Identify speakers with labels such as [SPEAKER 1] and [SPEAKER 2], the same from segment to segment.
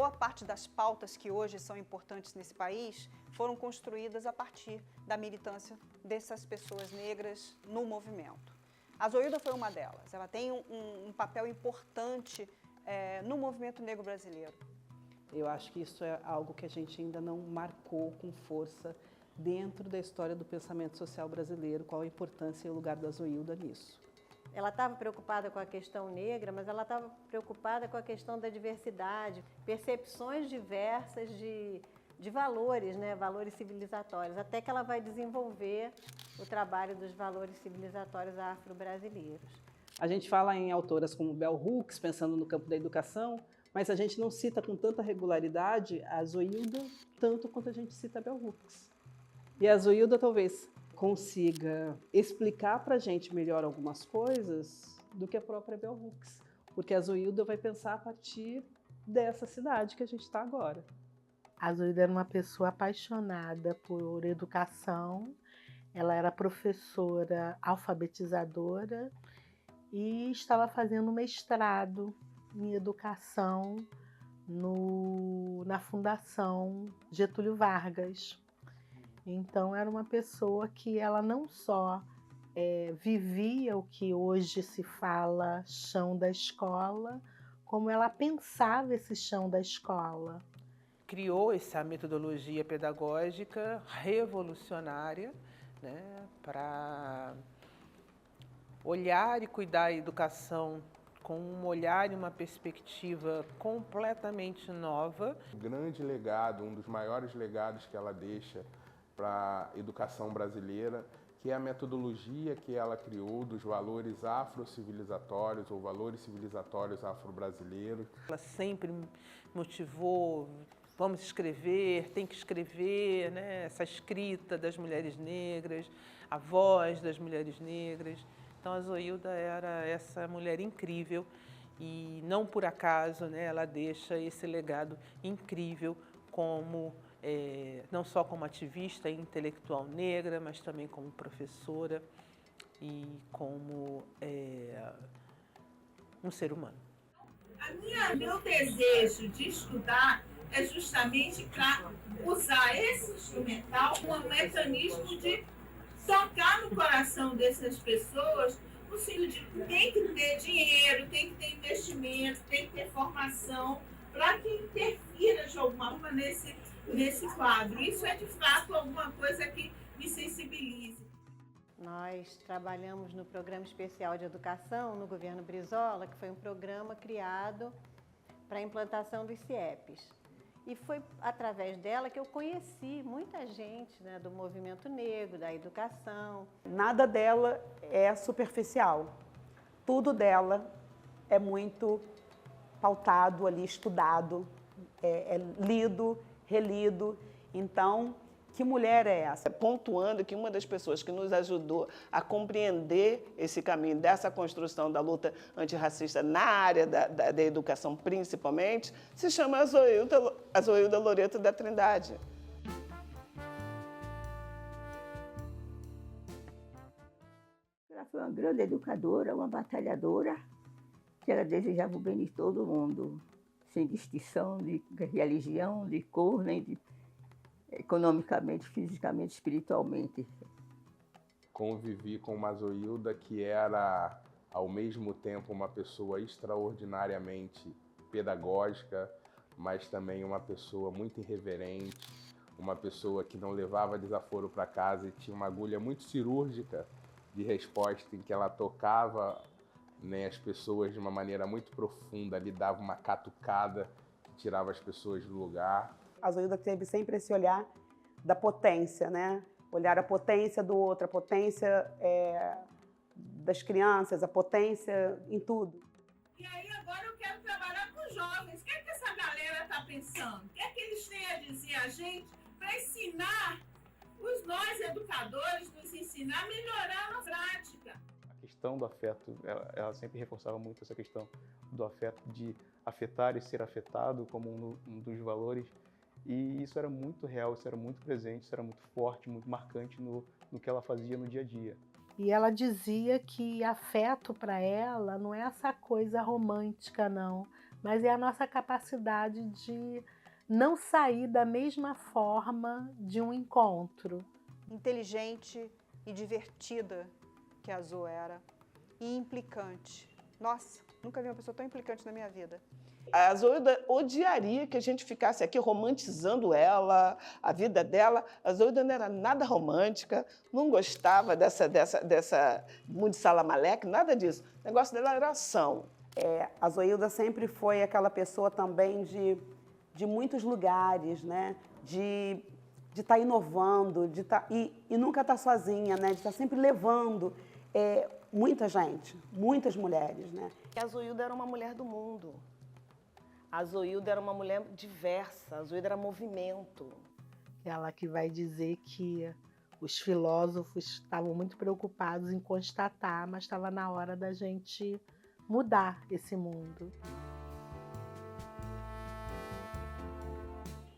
[SPEAKER 1] boa parte das pautas que hoje são importantes nesse país foram construídas a partir da militância dessas pessoas negras no movimento. A Zoilda foi uma delas, ela tem um papel importante no movimento negro brasileiro.
[SPEAKER 2] Eu acho que isso é algo que a gente ainda não marcou com força dentro da história do pensamento social brasileiro, qual a importância e o lugar da Zoilda nisso.
[SPEAKER 3] Ela estava preocupada com a questão negra, mas ela estava preocupada com a questão da diversidade, percepções diversas de valores, né? Valores civilizatórios, até que ela vai desenvolver o trabalho dos valores civilizatórios afro-brasileiros.
[SPEAKER 2] A gente fala em autoras como Bell Hooks, pensando no campo da educação, mas a gente não cita com tanta regularidade a Zoilda, tanto quanto a gente cita a Bell Hooks. E a Zoilda talvez consiga explicar para a gente melhor algumas coisas do que a própria Bell Hooks, porque a Zoilda vai pensar a partir dessa cidade que a gente está agora.
[SPEAKER 4] A Zoilda era uma pessoa apaixonada por educação, ela era professora alfabetizadora e estava fazendo mestrado em educação na Fundação Getúlio Vargas. Então era uma pessoa que ela não só vivia o que hoje se fala chão da escola, como ela pensava esse chão da escola.
[SPEAKER 5] Criou essa metodologia pedagógica revolucionária, né, para olhar e cuidar a educação com um olhar e uma perspectiva completamente nova.
[SPEAKER 6] O grande legado, um dos maiores legados que ela deixa para a educação brasileira, que é a metodologia que ela criou dos valores afro-civilizatórios ou valores civilizatórios afro-brasileiros.
[SPEAKER 5] Ela sempre motivou, vamos escrever, tem que escrever, né? Essa escrita das mulheres negras, a voz das mulheres negras. Então a Zoilda era essa mulher incrível e não por acaso, né, ela deixa esse legado incrível como não só como ativista e intelectual negra, mas também como professora e como um ser humano.
[SPEAKER 7] Meu desejo de estudar é justamente para usar esse instrumental como um mecanismo de tocar no coração dessas pessoas, no sentido de tem que ter dinheiro, tem que ter investimento, tem que ter formação, para que interfira de alguma forma nesse quadro. Isso é de fato alguma coisa que me sensibilize.
[SPEAKER 3] Nós trabalhamos no Programa Especial de Educação no governo Brizola, que foi um programa criado para a implantação dos CIEPs. E foi através dela que eu conheci muita gente, né, do movimento negro, da educação.
[SPEAKER 8] Nada dela é superficial. Tudo dela é muito pautado ali, estudado, lido, relido. Então, que mulher é essa?
[SPEAKER 9] Pontuando que uma das pessoas que nos ajudou a compreender esse caminho dessa construção da luta antirracista na área da educação, principalmente, se chama a Zoilda Loreto da Trindade.
[SPEAKER 10] Ela foi uma grande educadora, uma batalhadora, que ela desejava o bem de todo mundo, sem distinção de religião, de cor, nem de economicamente, fisicamente, espiritualmente.
[SPEAKER 6] Convivi com uma Zoilda que era, ao mesmo tempo, uma pessoa extraordinariamente pedagógica, mas também uma pessoa muito irreverente, uma pessoa que não levava desaforo para casa e tinha uma agulha muito cirúrgica de resposta, em que ela tocava, né, as pessoas de uma maneira muito profunda, lhe dava uma catucada que tirava as pessoas do lugar.
[SPEAKER 8] A Zoilda teve sempre esse olhar da potência, né? Olhar a potência do outro, a potência das crianças, a potência em tudo.
[SPEAKER 7] E aí agora eu quero trabalhar com jovens. O que é que essa galera está pensando? O que é que eles têm a dizer a gente para ensinar nós educadores, nos ensinar a melhorar a prática?
[SPEAKER 11] A questão do afeto, ela sempre reforçava muito essa questão do afeto, de afetar e ser afetado como um dos valores. E isso era muito real, isso era muito presente, isso era muito forte, muito marcante no que ela fazia no dia a dia.
[SPEAKER 4] E ela dizia que afeto para ela não é essa coisa romântica, não. mas é a nossa capacidade de não sair da mesma forma de um encontro.
[SPEAKER 1] Inteligente e divertida que a Zo era, e implicante. Nossa, nunca vi uma pessoa tão implicante na minha vida.
[SPEAKER 9] A Zoilda odiaria que a gente ficasse aqui romantizando ela, a vida dela. A Zoilda não era nada romântica, não gostava dessa muito salamaleque, nada disso. O negócio dela era ação.
[SPEAKER 8] A Zoilda sempre foi aquela pessoa também de muitos lugares, né? De estar inovando, e nunca estar sozinha, né? De estar sempre levando muita gente, muitas mulheres, né?
[SPEAKER 9] A Zoilda era uma mulher do mundo. A Zoilda era uma mulher diversa, a Zoilda era movimento.
[SPEAKER 4] Ela que vai dizer que os filósofos estavam muito preocupados em constatar, mas estava na hora da gente mudar esse mundo.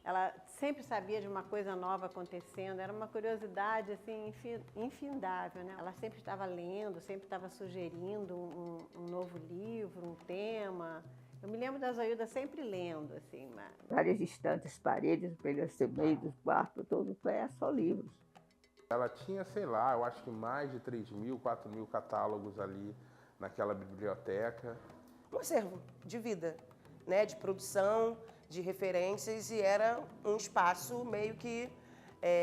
[SPEAKER 3] Ela sempre sabia de uma coisa nova acontecendo, era uma curiosidade assim, infindável, né? Ela sempre estava lendo, sempre estava sugerindo um novo livro, um tema. Eu me lembro da Zoilda sempre lendo, assim.
[SPEAKER 10] Várias estantes, paredes, pelos meio do quarto, todo só livros.
[SPEAKER 6] Ela tinha, sei lá, eu acho que mais de 3.000, 4.000 catálogos ali naquela biblioteca.
[SPEAKER 12] Um acervo de vida, né, de produção, de referências, e era um espaço meio que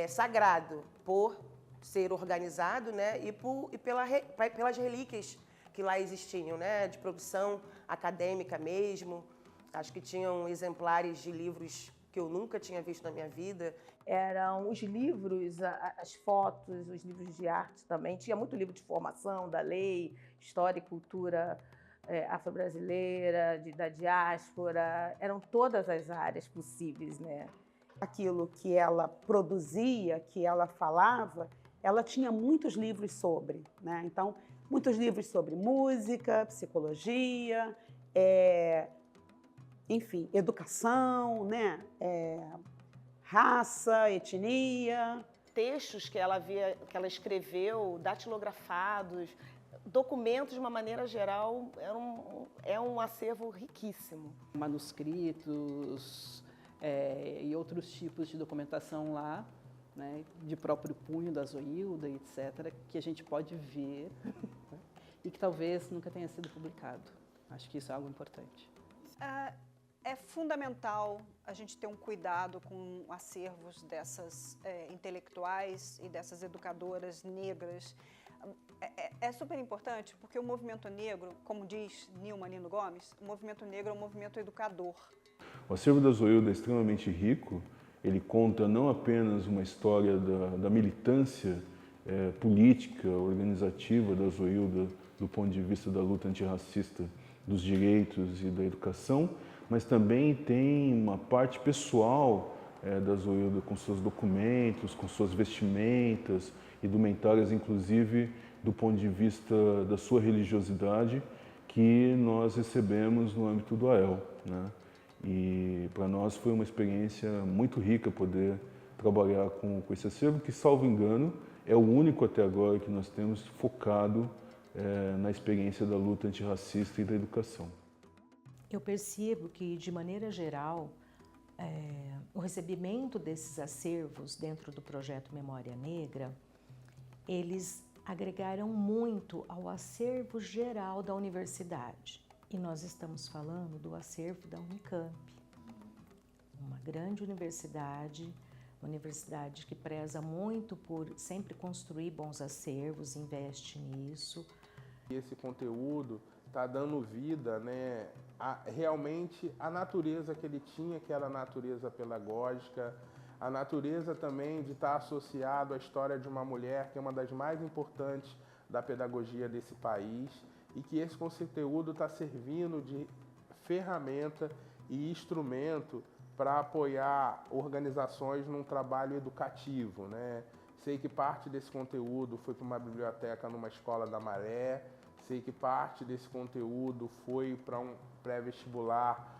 [SPEAKER 12] sagrado por ser organizado, né, e pelas relíquias que lá existiam, né, de produção acadêmica mesmo. Acho que tinham exemplares de livros que eu nunca tinha visto na minha vida.
[SPEAKER 13] Eram os livros, as fotos, os livros de arte também. Tinha muito livro de formação da lei, história e cultura afro-brasileira, da diáspora. Eram todas as áreas possíveis, né?
[SPEAKER 8] Aquilo que ela produzia, que ela falava, ela tinha muitos livros sobre, né? Então, muitos livros sobre música, psicologia, enfim, educação, né? Raça, etnia.
[SPEAKER 9] Textos que ela escreveu, datilografados, documentos de uma maneira geral, é um acervo riquíssimo.
[SPEAKER 2] Manuscritos e outros tipos de documentação lá, né, de próprio punho da Zoilda, etc., que a gente pode ver e que talvez nunca tenha sido publicado. Acho que isso é algo importante.
[SPEAKER 1] É fundamental a gente ter um cuidado com acervos dessas intelectuais e dessas educadoras negras. É super importante porque o movimento negro, como diz Nilma Nino Gomes, o movimento negro é um movimento educador.
[SPEAKER 14] O acervo da Zoilda é extremamente rico. Ele conta não apenas uma história da militância política, organizativa da Zoilda, do ponto de vista da luta antirracista, dos direitos e da educação, mas também tem uma parte pessoal da Zoilda com seus documentos, com suas vestimentas, indumentárias, inclusive do ponto de vista da sua religiosidade, que nós recebemos no âmbito do AEL, né? E para nós foi uma experiência muito rica poder trabalhar com esse acervo, que, salvo engano, é o único até agora que nós temos focado na experiência da luta antirracista e da educação.
[SPEAKER 15] Eu percebo que, de maneira geral, o recebimento desses acervos dentro do projeto Memória Negra, eles agregaram muito ao acervo geral da universidade. E nós estamos falando do acervo da Unicamp, uma grande universidade, uma universidade que preza muito por sempre construir bons acervos, investe nisso.
[SPEAKER 6] Esse conteúdo está dando vida, né, realmente a natureza que ele tinha, que era a natureza pedagógica, a natureza também de estar associado à história de uma mulher que é uma das mais importantes da pedagogia desse país, e que esse conteúdo está servindo de ferramenta e instrumento para apoiar organizações num trabalho educativo, né? Sei que parte desse conteúdo foi para uma biblioteca numa escola da Maré, sei que parte desse conteúdo foi para um pré-vestibular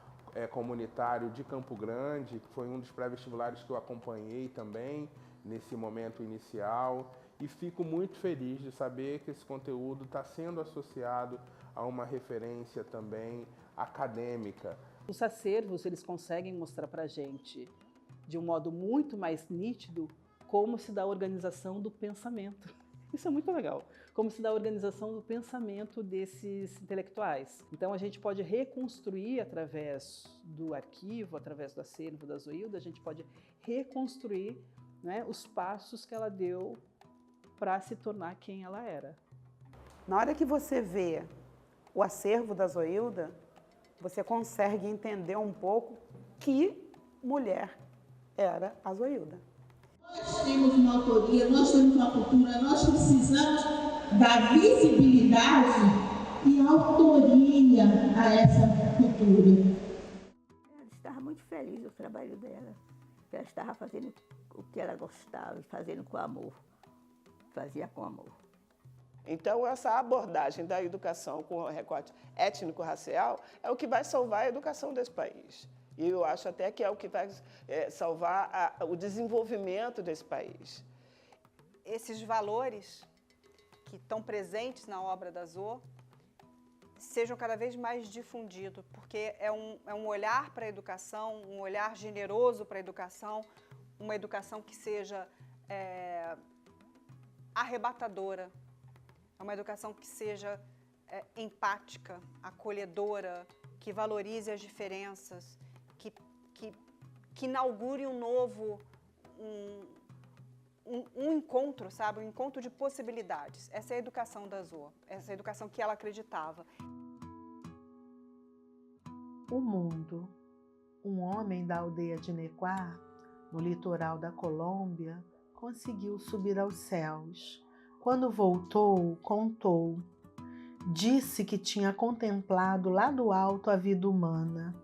[SPEAKER 6] comunitário de Campo Grande, que foi um dos pré-vestibulares que eu acompanhei também nesse momento inicial. E fico muito feliz de saber que esse conteúdo está sendo associado a uma referência também acadêmica
[SPEAKER 2] Os acervos, eles conseguem mostrar para a gente, de um modo muito mais nítido, como se dá a organização do pensamento. Isso é muito legal. Como se dá a organização do pensamento desses intelectuais. Então, a gente pode reconstruir através do arquivo, através do acervo da Zoilda, a gente pode reconstruir, né, os passos que ela deu para se tornar quem ela era.
[SPEAKER 8] Na hora que você vê o acervo da Zoilda, você consegue entender um pouco que mulher era a Zoilda.
[SPEAKER 16] Nós temos uma autoria, nós temos uma cultura, nós precisamos dar visibilidade e autoria a essa cultura.
[SPEAKER 10] Ela estava muito feliz do trabalho dela, que ela estava fazendo o que ela gostava e fazendo com amor, fazia com amor.
[SPEAKER 9] Então, essa abordagem da educação com o recorte étnico-racial é o que vai salvar a educação desse país. E eu acho até que é o que vai salvar o desenvolvimento desse país.
[SPEAKER 1] Esses valores que estão presentes na obra da Zo sejam cada vez mais difundidos, porque é um olhar para a educação, um olhar generoso para a educação, uma educação que seja arrebatadora, é uma educação que seja empática, acolhedora, que valorize as diferenças, que inaugure um novo, um encontro, sabe? Um encontro de possibilidades. Essa é a educação da Zo, essa é a educação que ela acreditava.
[SPEAKER 4] O mundo. Um homem da aldeia de Nequá, no litoral da Colômbia, conseguiu subir aos céus. Quando voltou, contou. Disse que tinha contemplado lá do alto a vida humana.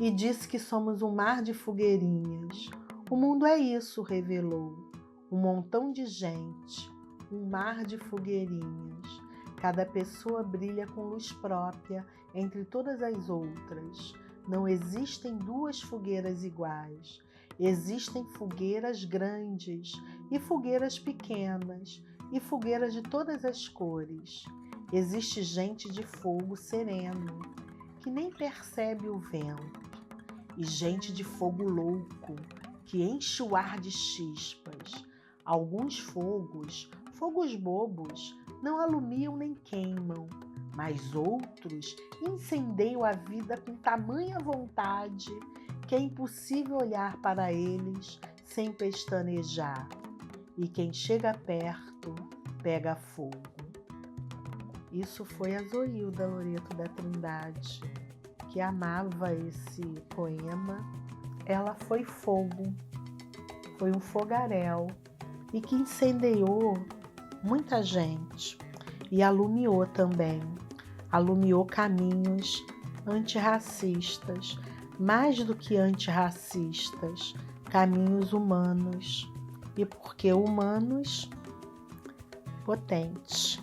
[SPEAKER 4] E disse que somos um mar de fogueirinhas. O mundo é isso, revelou. Um montão de gente, um mar de fogueirinhas. Cada pessoa brilha com luz própria entre todas as outras. Não existem duas fogueiras iguais. Existem fogueiras grandes e fogueiras pequenas e fogueiras de todas as cores. Existe gente de fogo sereno, que nem percebe o vento, e gente de fogo louco, que enche o ar de chispas. Alguns fogos bobos, não alumiam nem queimam, mas outros incendeiam a vida com tamanha vontade que é impossível olhar para eles sem pestanejar. E quem chega perto, pega fogo. Isso foi a Zoilda Loreto da Trindade, que amava esse poema. Ela foi fogo, foi um fogaréu e que incendeou muita gente e alumiou também, alumiou caminhos antirracistas, mais do que antirracistas, caminhos humanos, e porque humanos, potentes.